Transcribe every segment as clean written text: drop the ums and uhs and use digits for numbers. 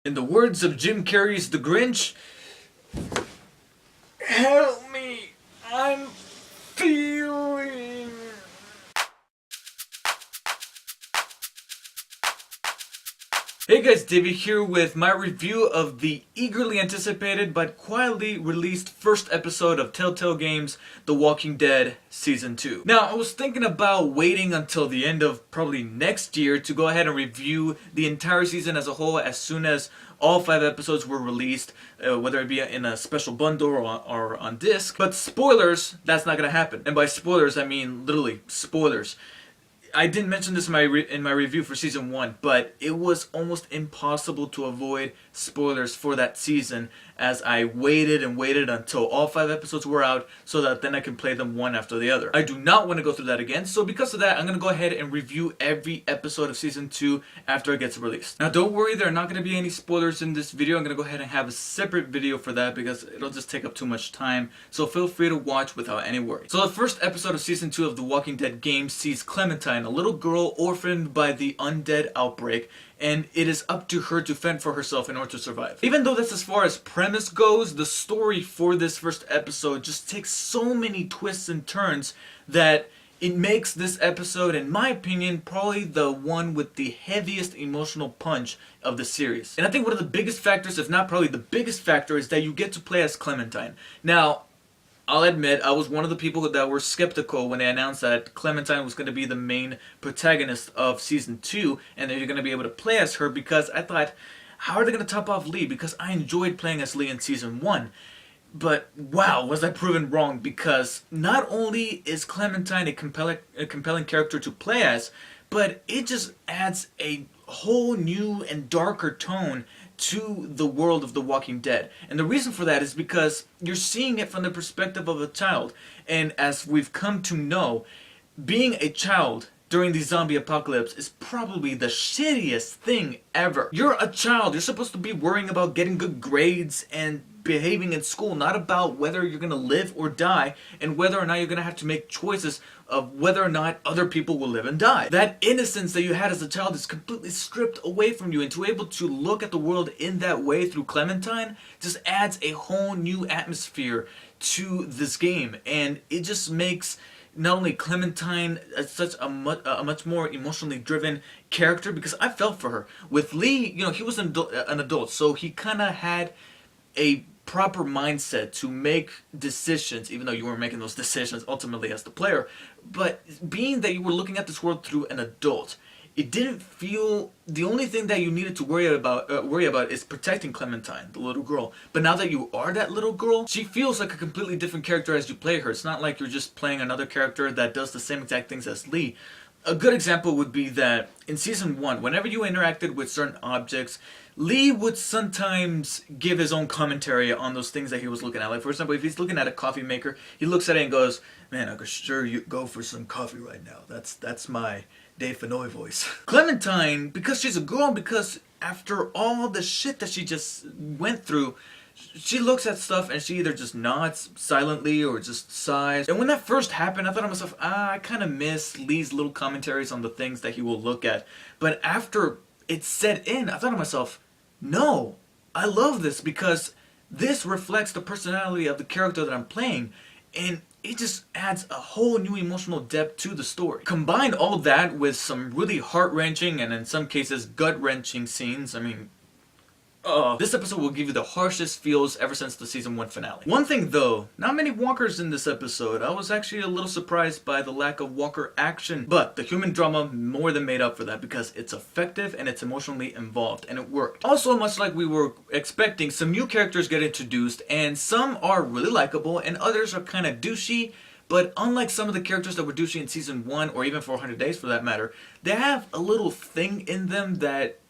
In the words of Jim Carrey's The Grinch, help me, I'm feeling. Hey guys, David here with my review of the eagerly anticipated but quietly released first episode of Telltale Games' The Walking Dead Season 2. Now, I was thinking about waiting until the end of probably next year to go ahead and review the entire season as a whole as soon as all 5 episodes were released, whether it be in a special bundle or on disc. But spoilers, that's not going to happen. And by spoilers, I mean literally spoilers. I didn't mention this in my review for season 1, but it was almost impossible to avoid spoilers for that season as I waited and waited until all 5 episodes were out so that then I can play them one after the other. I do not want to go through that again, so because of that, I'm going to go ahead and review every episode of season 2 after it gets released. Now don't worry, there are not going to be any spoilers in this video. I'm going to go ahead and have a separate video for that because it'll just take up too much time, so feel free to watch without any worry. So the first episode of season 2 of The Walking Dead game sees Clementine, a little girl orphaned by the undead outbreak, and it is up to her to fend for herself in order to survive. Even though that's as far as premise goes, the story for this first episode just takes so many twists and turns that it makes this episode, in my opinion, probably the one with the heaviest emotional punch of the series. And I think one of the biggest factors, if not probably the biggest factor, is that you get to play as Clementine. Now, I'll admit, I was one of the people that were skeptical when they announced that Clementine was going to be the main protagonist of Season 2 and that you're going to be able to play as her, because I thought, how are they going to top off Lee? Because I enjoyed playing as Lee in Season 1. But wow, was I proven wrong, because not only is Clementine a compelling character to play as, but it just adds a whole new and darker tone to the world of The Walking Dead. And the reason for that is because you're seeing it from the perspective of a child. And as we've come to know, being a child during the zombie apocalypse is probably the shittiest thing ever. You're a child. You're supposed to be worrying about getting good grades and behaving in school, not about whether you're going to live or die and whether or not you're going to have to make choices of whether or not other people will live and die. That innocence that you had as a child is completely stripped away from you, and to be able to look at the world in that way through Clementine just adds a whole new atmosphere to this game, and it just makes not only Clementine such a much more emotionally driven character, because I felt for her. With Lee, you know, he was an adult, so he kind of had a proper mindset to make decisions, even though you weren't making those decisions ultimately as the player. But being that you were looking at this world through an adult, it didn't feel, the only thing that you needed to worry about is protecting Clementine, the little girl. But now that you are that little girl, she feels like a completely different character as you play her. It's not like you're just playing another character that does the same exact things as Lee. A good example would be that in Season 1, whenever you interacted with certain objects, Lee would sometimes give his own commentary on those things that he was looking at. Like, for example, if he's looking at a coffee maker, he looks at it and goes, "Man, I could sure go for some coffee right now. That's my Dave Fennoy voice." Clementine, because she's a girl, because after all the shit that she just went through, she looks at stuff and she either just nods silently or just sighs. And when that first happened, I thought to myself, I kind of miss Lee's little commentaries on the things that he will look at. But after it set in, I thought to myself, no, I love this, because this reflects the personality of the character that I'm playing, and it just adds a whole new emotional depth to the story. Combine all that with some really heart-wrenching and in some cases gut-wrenching scenes. I mean, this episode will give you the harshest feels ever since the Season 1 finale. One thing though, not many walkers in this episode. I was actually a little surprised by the lack of walker action, but the human drama more than made up for that, because it's effective and it's emotionally involved, and it worked. Also, much like we were expecting, some new characters get introduced, and some are really likable and others are kind of douchey. But unlike some of the characters that were douchey in Season 1, or even 400 Days for that matter, they have a little thing in them that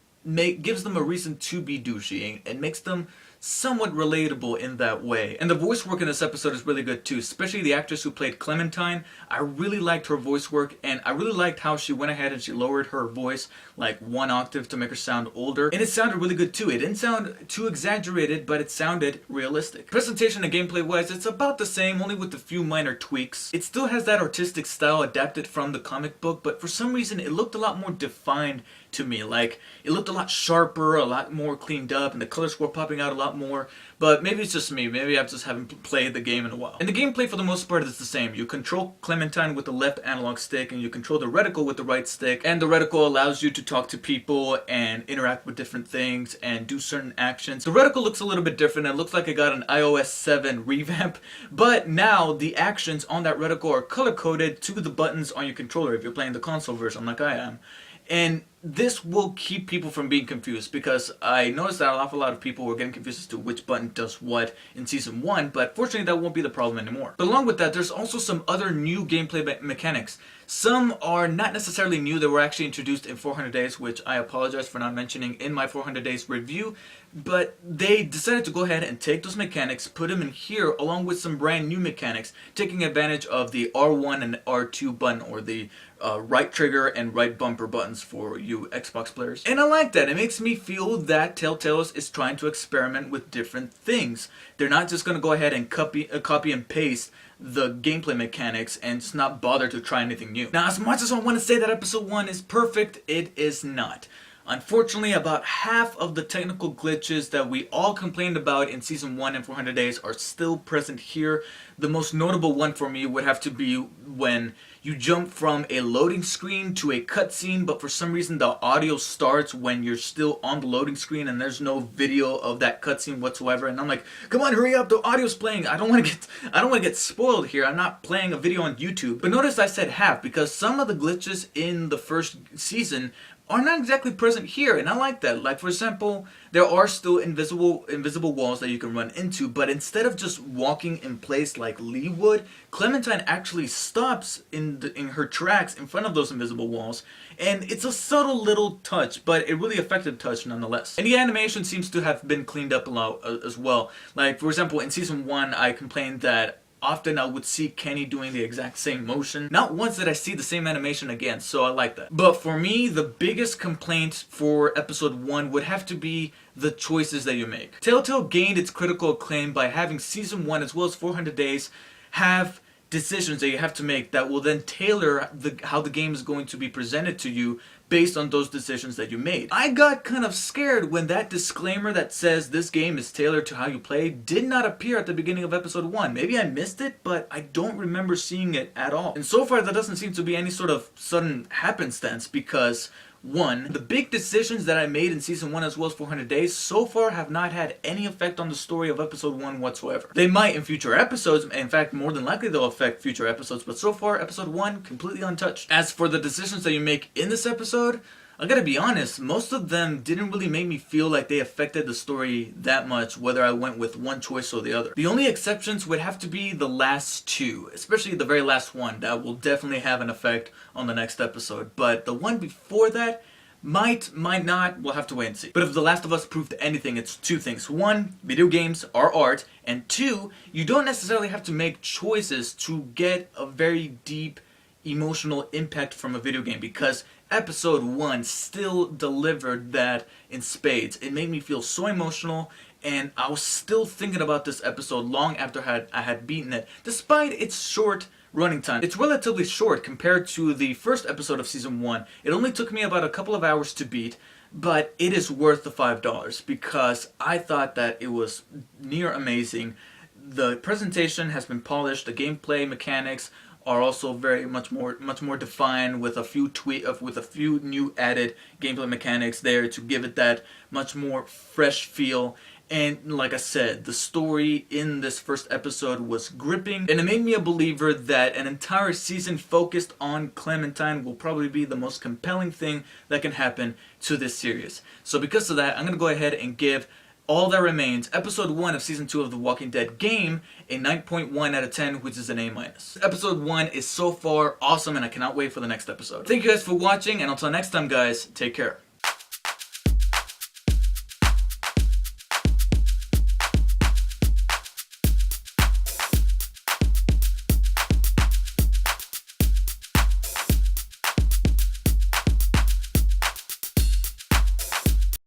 gives them a reason to be douchey and makes them somewhat relatable in that way. And the voice work in this episode is really good too, especially the actress who played Clementine. I really liked her voice work, and I really liked how she went ahead and she lowered her voice like 1 octave to make her sound older. And it sounded really good too. It didn't sound too exaggerated, but it sounded realistic. Presentation and gameplay wise, it's about the same, only with a few minor tweaks. It still has that artistic style adapted from the comic book, but for some reason it looked a lot more defined to me. Like, it looked a lot sharper, a lot more cleaned up, and the colors were popping out a lot more. But maybe it's just me. Maybe I just haven't played the game in a while. And the gameplay for the most part is the same. You control Clementine with the left analog stick, and you control the reticle with the right stick. And the reticle allows you to talk to people and interact with different things and do certain actions. The reticle looks a little bit different. It looks like it got an iOS 7 revamp. But now the actions on that reticle are color-coded to the buttons on your controller if you're playing the console version like I am. And this will keep people from being confused, because I noticed that an awful lot of people were getting confused as to which button does what in Season 1, but fortunately that won't be the problem anymore. But along with that, there's also some other new gameplay mechanics. Some are not necessarily new, they were actually introduced in 400 Days, which I apologize for not mentioning in my 400 Days review, but they decided to go ahead and take those mechanics, put them in here, along with some brand new mechanics, taking advantage of the R1 and R2 button, or the right trigger and right bumper buttons for you Xbox players. And I like that. It makes me feel that Telltale is trying to experiment with different things. They're not just going to go ahead and copy and paste the gameplay mechanics and just not bother to try anything new. Now, as much as I want to say that episode 1 is perfect, it is not. Unfortunately, about half of the technical glitches that we all complained about in Season 1 and 400 Days are still present here. The most notable one for me would have to be when you jump from a loading screen to a cutscene, but for some reason the audio starts when you're still on the loading screen and there's no video of that cutscene whatsoever. And I'm like, come on, hurry up, the audio's playing. I don't want to get spoiled here. I'm not playing a video on YouTube. But notice I said half, because some of the glitches in the first season are not exactly present here, and I like that. Like, for example, there are still invisible walls that you can run into, but instead of just walking in place like Lee would, Clementine actually stops in her tracks in front of those invisible walls, and it's a subtle little touch, but it really affected touch nonetheless. And the animation seems to have been cleaned up a lot as well. Like, for example, in Season 1, I complained that often I would see Kenny doing the exact same motion. Not once did I see the same animation again, so I like that. But for me, the biggest complaint for episode 1 would have to be the choices that you make. Telltale gained its critical acclaim by having Season 1 as well as 400 Days have decisions that you have to make that will then tailor how the game is going to be presented to you based on those decisions that you made. I got kind of scared when that disclaimer that says this game is tailored to how you play did not appear at the beginning of episode 1. Maybe I missed it, but I don't remember seeing it at all. And so far, that doesn't seem to be any sort of sudden happenstance, because 1, the big decisions that I made in Season 1 as well as 400 Days so far have not had any effect on the story of episode 1 whatsoever. They might in future episodes, in fact more than likely they'll affect future episodes, but so far episode 1 completely untouched. As for the decisions that you make in this episode, I gotta be honest, most of them didn't really make me feel like they affected the story that much, whether I went with one choice or the other. The only exceptions would have to be the last 2, especially the very last one. That will definitely have an effect on the next episode, but the one before that might not, we'll have to wait and see. But if The Last of Us proved anything, it's 2 things. 1, video games are art, and 2, you don't necessarily have to make choices to get a very deep emotional impact from a video game, because episode 1 still delivered that in spades. It made me feel so emotional, and I was still thinking about this episode long after I had beaten it, despite its short running time. It's relatively short compared to the first episode of Season 1. It only took me about a couple of hours to beat, but it is worth the $5 because I thought that it was near amazing. The presentation has been polished, the gameplay mechanics are also very much more defined, with a few new added gameplay mechanics there to give it that much more fresh feel. And like I said, the story in this first episode was gripping, and it made me a believer that an entire season focused on Clementine will probably be the most compelling thing that can happen to this series. So because of that, I'm going to go ahead and give All That Remains, episode 1 of season 2 of The Walking Dead game, a 9.1 out of 10, which is an A-. Episode 1 is so far awesome, and I cannot wait for the next episode. Thank you guys for watching, and until next time guys, take care.